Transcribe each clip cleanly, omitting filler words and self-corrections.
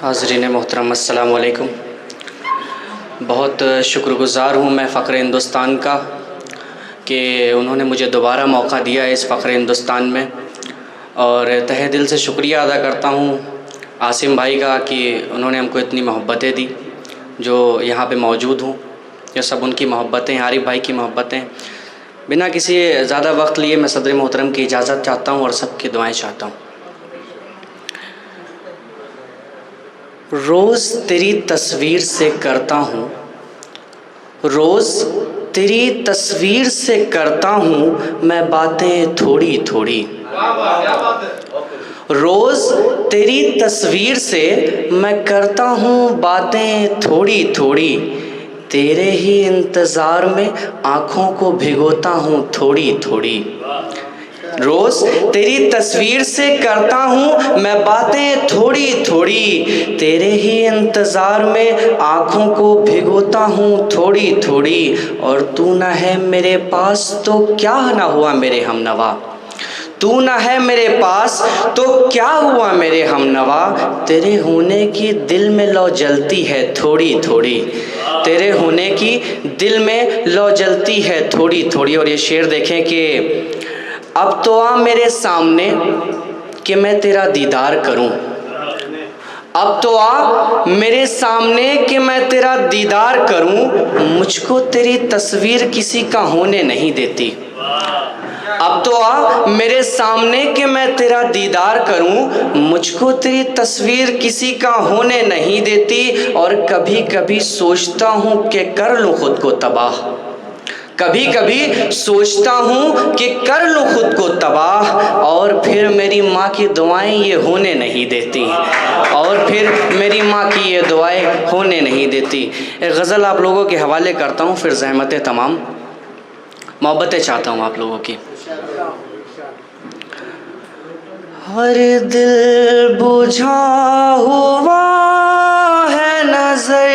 हाज़रीन मोहतरम अस्सलामु अलैकुम। बहुत शुक्रगुज़ार हूँ मैं फ़ख्र हिंदुस्तान का कि उन्होंने मुझे दोबारा मौका दिया इस फ़ख्र हिंदुस्तान में, और तहे दिल से शुक्रिया अदा करता हूँ आसिम भाई का कि उन्होंने हमको इतनी मोहब्बतें दी। जो यहाँ पे मौजूद हूँ ये सब उनकी मोहब्बतें, आरिफ भाई की मोहब्बतें। बिना किसी ज़्यादा वक्त लिए मैं सदर मोहतरम की इजाज़त चाहता हूँ और सबकी दुआएं चाहता हूँ। रोज़ तेरी तस्वीर से करता हूँ, रोज़ तेरी तस्वीर से करता हूँ मैं बातें थोड़ी थोड़ी। रोज़ तेरी तस्वीर से मैं करता हूँ बातें थोड़ी थोड़ी। तेरे ही इंतज़ार में आँखों को भिगोता हूँ थोड़ी थोड़ी। रोज़ तेरी तस्वीर से करता हूँ मैं बातें थोड़ी थोड़ी। तेरे ही इंतज़ार में आँखों को भिगोता हूँ थोड़ी थोड़ी। और तू ना है मेरे पास तो क्या ना हुआ मेरे हमनवा, तू ना है मेरे पास तो क्या हुआ मेरे हमनवा। तेरे होने की दिल में लौ जलती है थोड़ी थोड़ी, तेरे होने की दिल में लौ जलती है थोड़ी थोड़ी। और ये शेर देखें कि अब तो आ मेरे सामने कि मैं तेरा दीदार करूं, अब तो आ मेरे सामने कि मैं तेरा दीदार करूं। मुझको तेरी तस्वीर किसी का होने नहीं देती, अब तो आ मेरे सामने कि मैं तेरा दीदार करूं। मुझको तेरी तस्वीर किसी का होने नहीं देती। और कभी कभी सोचता हूं कि कर लूं खुद को तबाह, कभी कभी सोचता हूँ कि कर लूँ खुद को तबाह। और फिर मेरी माँ की दुआएं ये होने नहीं देती, और फिर मेरी माँ की ये दुआएं होने नहीं देती। एक गज़ल आप लोगों के हवाले करता हूँ, फिर ज़हमतें तमाम मोहब्बतें चाहता हूँ आप लोगों की। हर दिल बुझा हुआ है नज़र,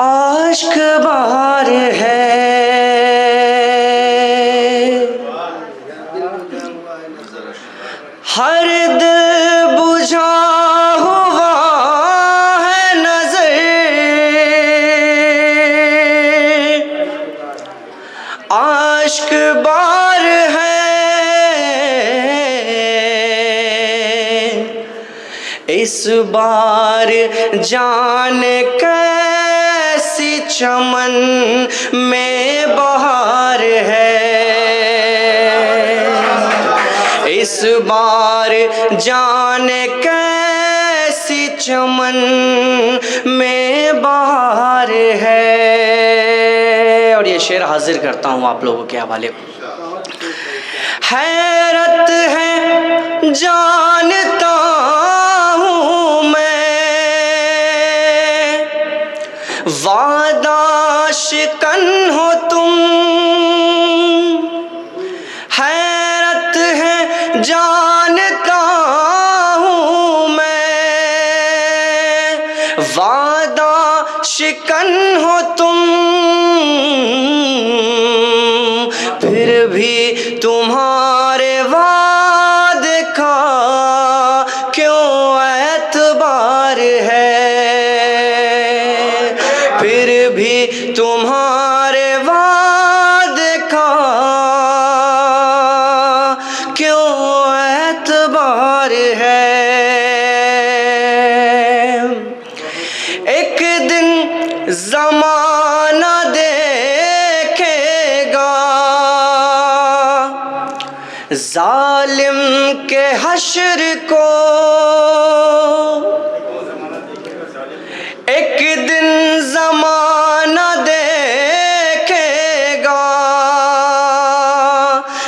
आश्क बहार है। हर दिल बुझा हुआ है नज़र, आश्क बार है। इस बार जान कैसी चमन में बहार है, इस बार जान कैसी चमन में बहार है। और ये शेर हाजिर करता हूँ आप लोगों के हवाले। हैरत है जानता हूँ मैं वादा शिकन हो तुम, हैरत है जानता हूँ मैं वादा शिकन हो तुम। फिर भी तुम्हारे वादे का क्यों एतबार है, फिर भी तुम्हारे वादे का क्यों एतबार है। एक दिन ज़माना देखेगा जालिम के हश्र को, एक दिन ज़माना देखेगा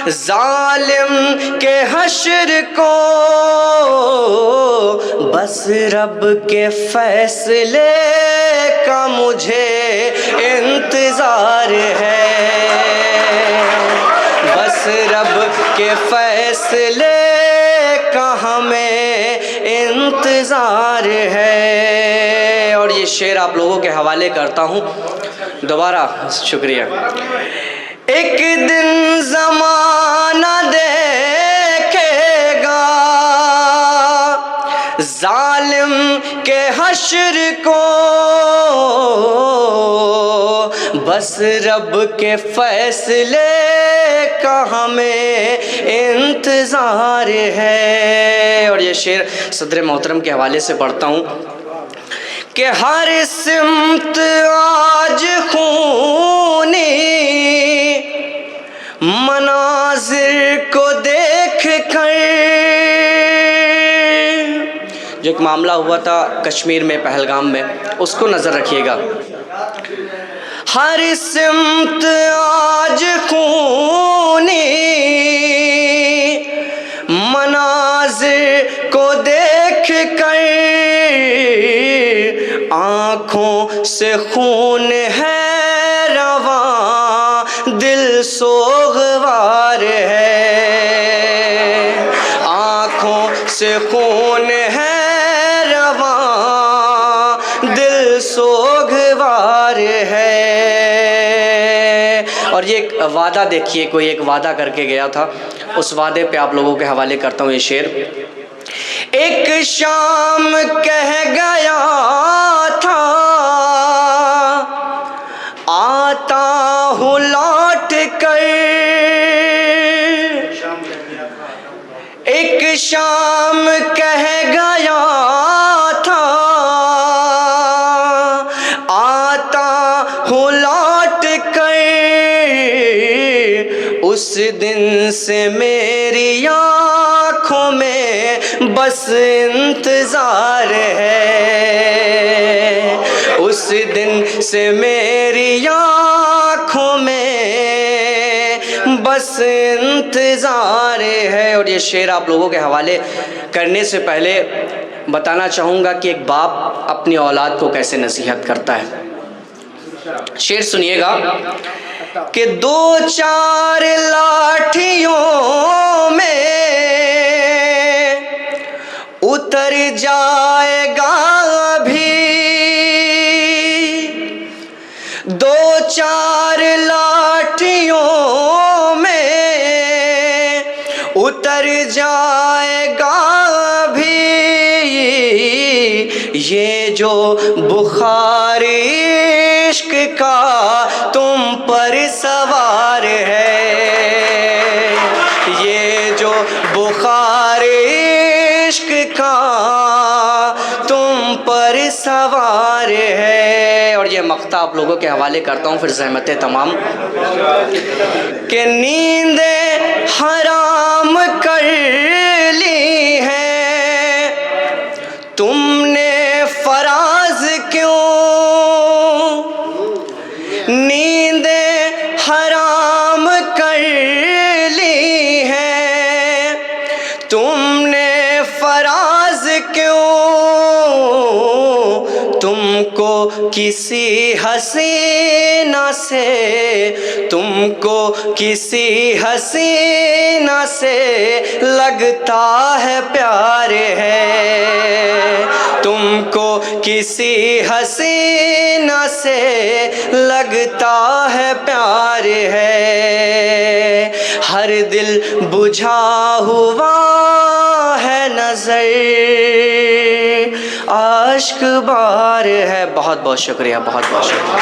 जालिम के हश्र को। बस रब के फैसले का मुझे इंतज़ार है, बस रब के फैसले का हमें इंतज़ार है। और ये शेर आप लोगों के हवाले करता हूँ दोबारा, शुक्रिया। एक दिन ज़माना देखेगा जालिम के हश्र को बस रब के फैसले का हमें इंतज़ार है। और ये शेर सदर मोहतरम के हवाले से पढ़ता हूँ कि हर सिमत आज खूनी मनाजिर को देख कर, जो एक मामला हुआ था कश्मीर में पहलगाम में, उसको नज़र रखिएगा। हर सिमत आज खूनी मनाजिर को देख कर, आँखों से खून है रवां दिल सोगवार है, आँखों से खून है रवां दिल सोगवार है। और ये एक वादा देखिए, कोई एक वादा करके गया था, उस वादे पे आप लोगों के हवाले करता हूँ ये शेर। एक शाम कह गया था आता हूँ लौट कर, एक शाम कह गया था आता हूँ लौट कर, उस दिन से मेरी आँखों में बस इंतज़ार है, उस दिन से मेरी आँखों में बस इंतज़ार है। और ये शेर आप लोगों के हवाले करने से पहले बताना चाहूँगा कि एक बाप अपनी औलाद को कैसे नसीहत करता है। शेर सुनिएगा कि दो चार लाठियों में उतर जाएगा भी, दो चार लाठियों में उतर जाएगा भी, ये जो बुखार इश्क का तुम पर सवार है, ये जो बुखार इश्क का तुम पर सवार है। और ये मक्ता आप लोगों के हवाले करता हूँ फिर ज़हमत तमाम कि नींदें हराम कर ली हैं तुमने फराज क्यों, नींदें हराम कर ली हैं तुमने फराज क्यों, तुमको किसी हसीना से, तुमको किसी हसीना से लगता है प्यार है, तुमको किसी हसीना से लगता है प्यार है, हर दिल बुझा हुआ है नज़र आश्क बार है। बहुत बहुत शुक्रिया, बहुत बहुत शुक्रिया।